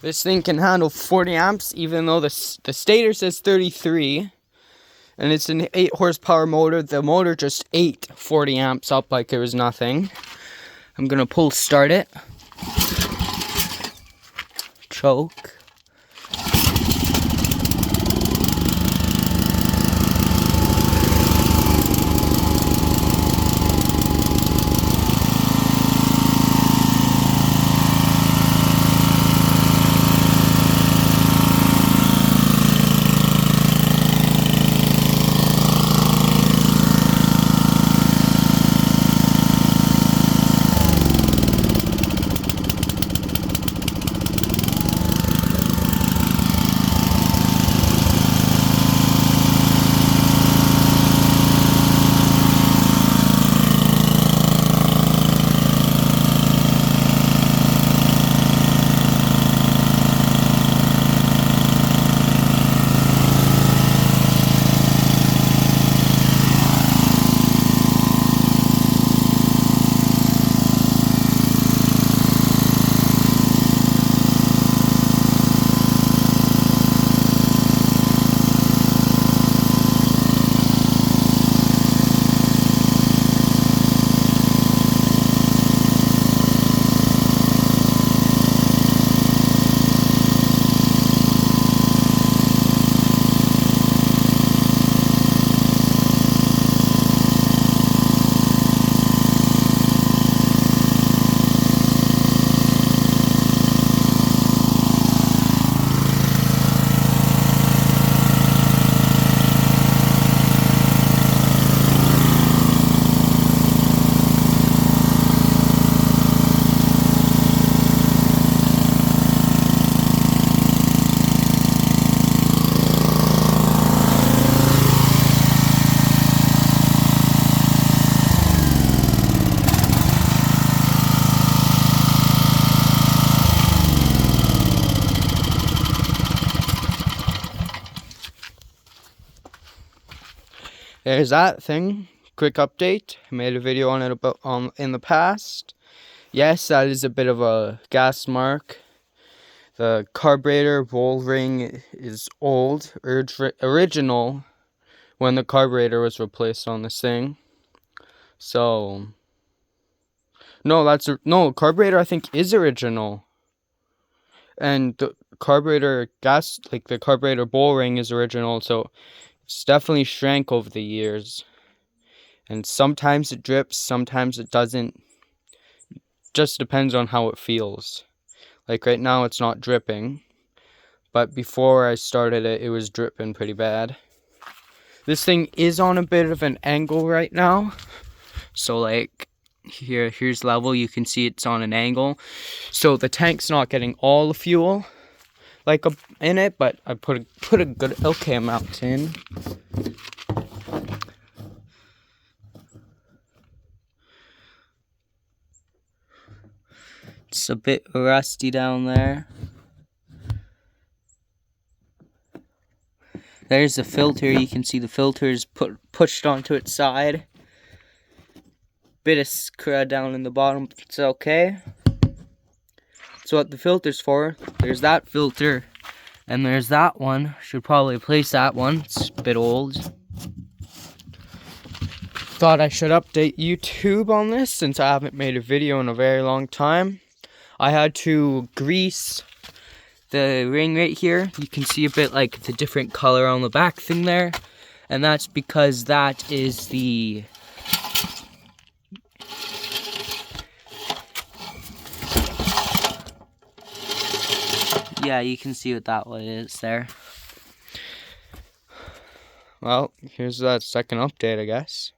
This thing can handle 40 amps, even though the stator says 33. And it's an 8 horsepower motor. The motor just ate 40 amps up like it was nothing. I'm gonna pull start it. Choke. There's that thing. Quick update. I made a video on it in the past. Yes, that is a bit of a gas mark. The carburetor roll ring is old, original, when the carburetor was replaced on this thing. So, no, carburetor I think is original. And the carburetor the carburetor bowl ring is original, so it's definitely shrank over the years. And sometimes it drips, sometimes it doesn't. Just depends on how it feels. Like right now it's not dripping, but before I started it, it was dripping pretty bad. This thing is on a bit of an angle right now. So like here's level, you can see it's on an angle. So the tank's not getting all the fuel like in it, but I put a good okay amount in. It's a bit rusty down there. There's the filter. You can see the filter is pushed onto its side. Bit of crud down in the bottom, but it's okay. That's what the filter's for. There's that filter, and there's that one. Should probably replace that one. It's a bit old. Thought I should update YouTube on this since I haven't made a video in a very long time. I had to grease the ring right here. You can see a bit like the different color on the back thing there. And that's because that is the yeah, you can see what that one is there. Well, here's that second update, I guess.